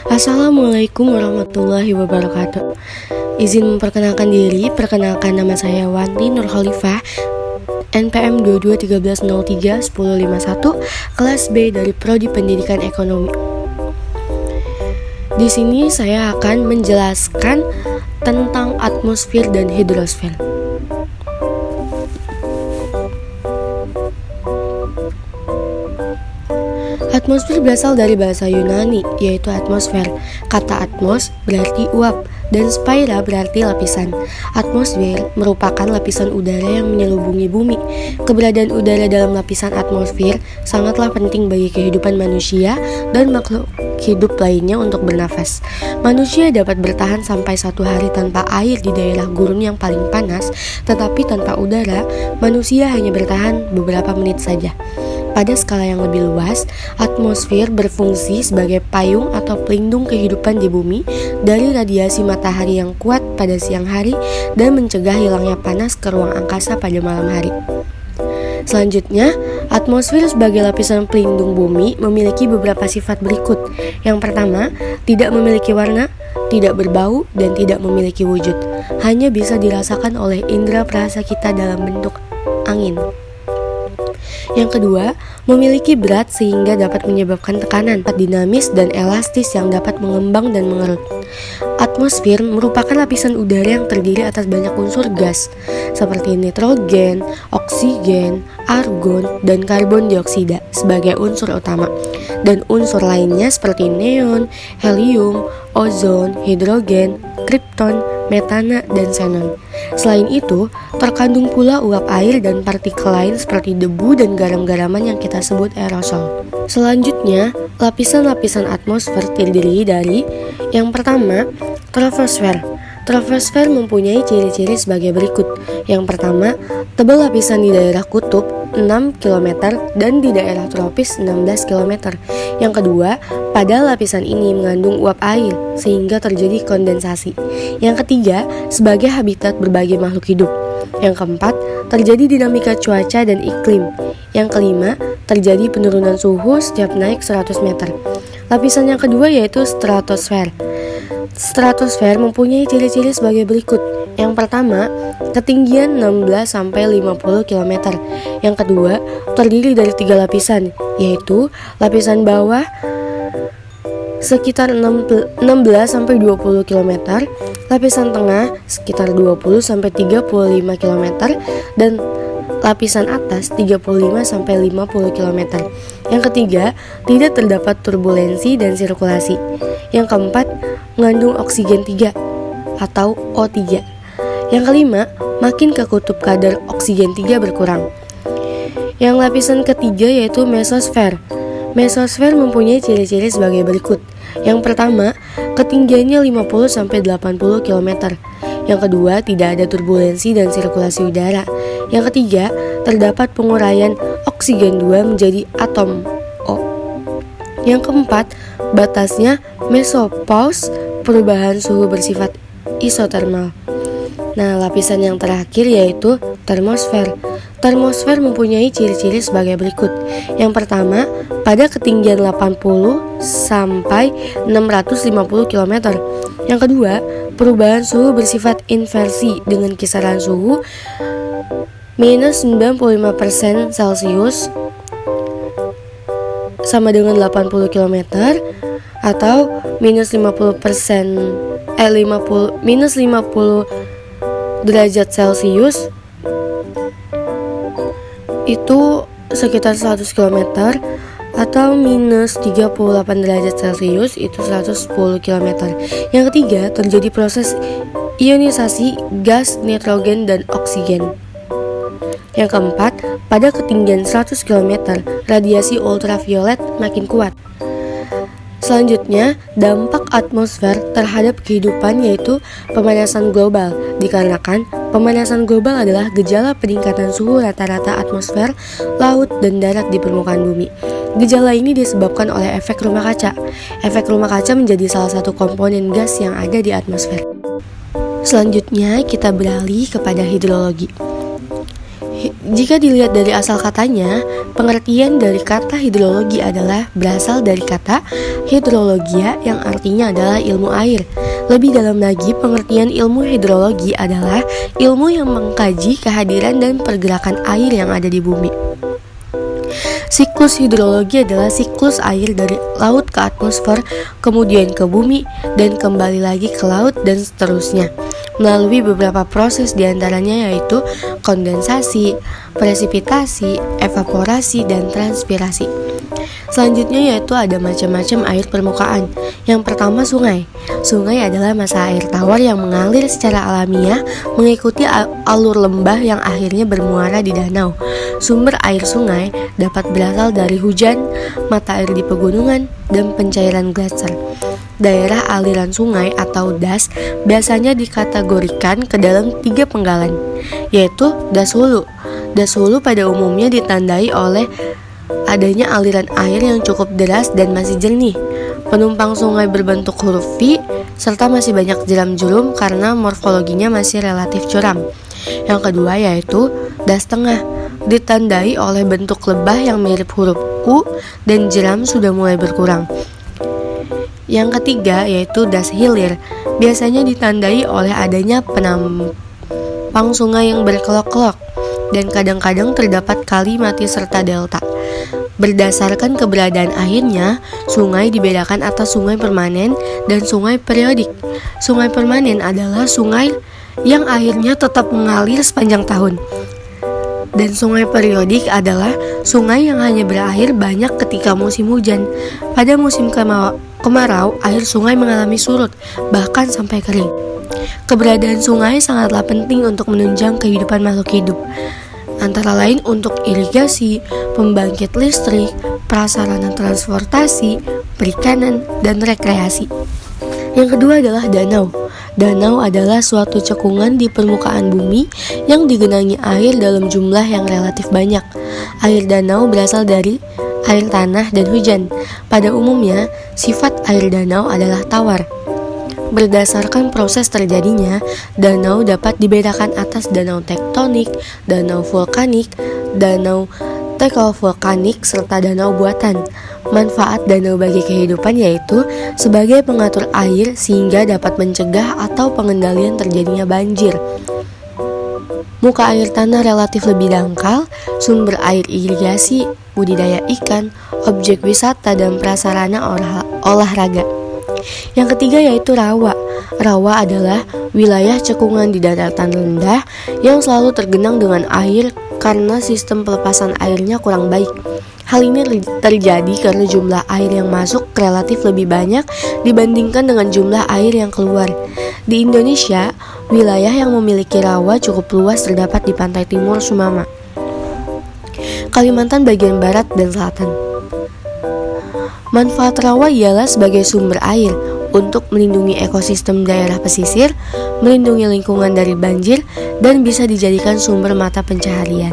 Assalamualaikum warahmatullahi wabarakatuh. Izin memperkenalkan diri, perkenalkan nama saya Wanti Nur Khalifah, NPM 2213031051, kelas B dari Prodi Pendidikan Ekonomi. Di sini saya akan menjelaskan tentang atmosfer dan hidrosfer. Atmosfer berasal dari bahasa Yunani, yaitu atmosfer. Kata atmos berarti uap, dan sphaira berarti lapisan. Atmosfer merupakan lapisan udara yang menyelubungi bumi. Keberadaan udara dalam lapisan atmosfer sangatlah penting bagi kehidupan manusia dan makhluk hidup lainnya untuk bernafas. Manusia dapat bertahan sampai 1 hari tanpa air di daerah gurun yang paling panas, tetapi tanpa udara, manusia hanya bertahan beberapa menit saja. Pada skala yang lebih luas, atmosfer berfungsi sebagai payung atau pelindung kehidupan di bumi dari radiasi matahari yang kuat pada siang hari dan mencegah hilangnya panas ke ruang angkasa pada malam hari. Selanjutnya, atmosfer sebagai lapisan pelindung bumi memiliki beberapa sifat berikut. Yang pertama, tidak memiliki warna, tidak berbau, dan tidak memiliki wujud. Hanya bisa dirasakan oleh indera perasa kita dalam bentuk angin. Yang kedua, memiliki berat sehingga dapat menyebabkan tekanan, dinamis dan elastis yang dapat mengembang dan mengerut. Atmosfer merupakan lapisan udara yang terdiri atas banyak unsur gas seperti nitrogen, oksigen, argon, dan karbon dioksida sebagai unsur utama, dan unsur lainnya seperti neon, helium, ozon, hidrogen, kripton, metana, dan xenon. Selain itu, terkandung pula uap air dan partikel lain seperti debu dan garam-garaman yang kita sebut aerosol. Selanjutnya, lapisan-lapisan atmosfer terdiri dari yang pertama, troposfer. Troposfer mempunyai ciri-ciri sebagai berikut. Yang pertama, tebal lapisan di daerah kutub 6 km dan di daerah tropis 16 km. Yang kedua, pada lapisan ini mengandung uap air sehingga terjadi kondensasi. Yang ketiga, sebagai habitat berbagai makhluk hidup. Yang keempat, terjadi dinamika cuaca dan iklim. Yang kelima, terjadi penurunan suhu setiap naik 100 meter. Lapisan yang kedua yaitu stratosfer. Stratosfer mempunyai ciri-ciri sebagai berikut. Yang pertama, ketinggian 16-50 km. Yang kedua, terdiri dari 3 lapisan, yaitu lapisan bawah sekitar 16-20 km, lapisan tengah sekitar 20-35 km, dan lapisan atas 35-50 km. Yang ketiga, tidak terdapat turbulensi dan sirkulasi. Yang keempat, mengandung oksigen 3 atau O3. Yang kelima, makin ke kutub kadar oksigen 3 berkurang. Yang lapisan ketiga yaitu mesosfer. Mesosfer mempunyai ciri-ciri sebagai berikut. Yang pertama, ketinggiannya 50-80 km. Yang kedua, tidak ada turbulensi dan sirkulasi udara. Yang ketiga, terdapat penguraian oksigen 2 menjadi atom O. Yang keempat, batasnya mesopause, perubahan suhu bersifat isotermal. Nah, lapisan yang terakhir yaitu termosfer. Termosfer mempunyai ciri-ciri sebagai berikut. Yang pertama, pada ketinggian 80 sampai 650 km. Yang kedua, perubahan suhu bersifat inversi dengan kisaran suhu minus 95% Celcius sama dengan 80 km atau minus 50 derajat Celcius itu sekitar 100 km atau minus 38 derajat Celcius itu 110 km. Yang ketiga, terjadi proses ionisasi gas nitrogen dan oksigen. Yang keempat, pada ketinggian 100 km, radiasi ultraviolet makin kuat. Selanjutnya, dampak atmosfer terhadap kehidupan yaitu pemanasan global. Dikarenakan pemanasan global adalah gejala peningkatan suhu rata-rata atmosfer, laut, dan darat di permukaan bumi. Gejala ini disebabkan oleh efek rumah kaca. Efek rumah kaca menjadi salah satu komponen gas yang ada di atmosfer. Selanjutnya, kita beralih kepada hidrologi. Jika dilihat dari asal katanya, pengertian dari kata hidrologi adalah berasal dari kata hidrologia yang artinya adalah ilmu air. Lebih dalam lagi, pengertian ilmu hidrologi adalah ilmu yang mengkaji kehadiran dan pergerakan air yang ada di bumi. Siklus hidrologi adalah siklus air dari laut ke atmosfer, kemudian ke bumi, dan kembali lagi ke laut dan seterusnya, melalui beberapa proses diantaranya yaitu kondensasi, presipitasi, evaporasi, dan transpirasi. Selanjutnya yaitu ada macam-macam air permukaan. Yang pertama sungai. Sungai adalah massa air tawar yang mengalir secara alamiah mengikuti alur lembah yang akhirnya bermuara di danau. Sumber air sungai dapat berasal dari hujan, mata air di pegunungan, dan pencairan gletser. Daerah aliran sungai atau das biasanya dikategorikan ke dalam 3 penggalan, yaitu das hulu. Das hulu pada umumnya ditandai oleh adanya aliran air yang cukup deras dan masih jernih, penumpang sungai berbentuk huruf V, serta masih banyak jeram-jerum karena morfologinya masih relatif curam. Yang kedua yaitu das tengah, ditandai oleh bentuk lebah yang mirip huruf U dan jeram sudah mulai berkurang. Yang ketiga yaitu das hilir, biasanya ditandai oleh adanya penampang sungai yang berkelok-kelok, dan kadang-kadang terdapat kali mati serta delta. Berdasarkan keberadaan airnya, sungai dibedakan atas sungai permanen dan sungai periodik. Sungai permanen adalah sungai yang airnya tetap mengalir sepanjang tahun. Dan sungai periodik adalah sungai yang hanya berair banyak ketika musim hujan. Pada musim kemarau, air sungai mengalami surut, bahkan sampai kering. Keberadaan sungai sangatlah penting untuk menunjang kehidupan makhluk hidup, antara lain untuk irigasi, pembangkit listrik, prasarana transportasi, perikanan, dan rekreasi. Yang kedua adalah danau. Danau adalah suatu cekungan di permukaan bumi yang digenangi air dalam jumlah yang relatif banyak. Air danau berasal dari air tanah dan hujan. Pada umumnya, sifat air danau adalah tawar. Berdasarkan proses terjadinya, danau dapat dibedakan atas danau tektonik, danau vulkanik, danau tekovulkanik, serta danau buatan. Manfaat danau bagi kehidupan yaitu sebagai pengatur air sehingga dapat mencegah atau pengendalian terjadinya banjir. Muka air tanah relatif lebih dangkal, sumber air irigasi, budidaya ikan, objek wisata, dan prasarana olahraga. Yang ketiga yaitu rawa. Rawa adalah wilayah cekungan di daratan rendah yang selalu tergenang dengan air karena sistem pelepasan airnya kurang baik. Hal ini terjadi karena jumlah air yang masuk relatif lebih banyak dibandingkan dengan jumlah air yang keluar. Di Indonesia, wilayah yang memiliki rawa cukup luas terdapat di pantai timur Sumama, Kalimantan bagian barat dan selatan. Manfaat rawa ialah sebagai sumber air untuk melindungi ekosistem daerah pesisir, melindungi lingkungan dari banjir, dan bisa dijadikan sumber mata pencaharian.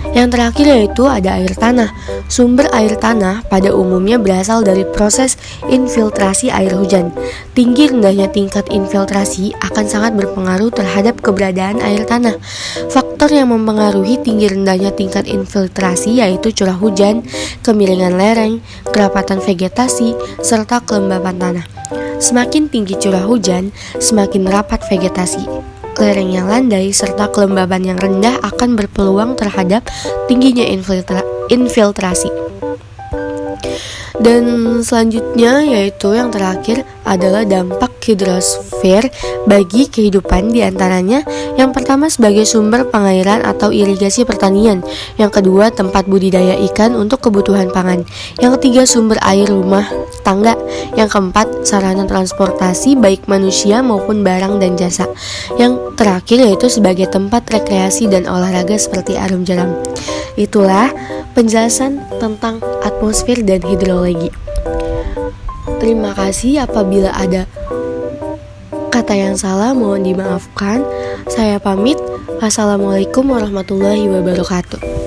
Yang terakhir yaitu ada air tanah. Sumber air tanah pada umumnya berasal dari proses infiltrasi air hujan. Tinggi rendahnya tingkat infiltrasi akan sangat berpengaruh terhadap keberadaan air tanah. Faktor yang mempengaruhi tinggi rendahnya tingkat infiltrasi yaitu curah hujan, kemiringan lereng, kerapatan vegetasi, serta kelembapan tanah. Semakin tinggi curah hujan, semakin rapat vegetasi. Lereng yang landai serta kelembaban yang rendah akan berpeluang terhadap tingginya infiltrasi. Dan selanjutnya yaitu yang terakhir adalah dampak hidrosfer bagi kehidupan, diantaranya yang pertama sebagai sumber pengairan atau irigasi pertanian, yang kedua tempat budidaya ikan untuk kebutuhan pangan, yang ketiga sumber air rumah tangga, yang keempat sarana transportasi baik manusia maupun barang dan jasa, yang terakhir yaitu sebagai tempat rekreasi dan olahraga seperti arum jeram. Itulah penjelasan tentang atmosfer dan hidrologi. Terima kasih, apabila ada kata yang salah mohon dimaafkan. Saya pamit. Wassalamualaikum warahmatullahi wabarakatuh.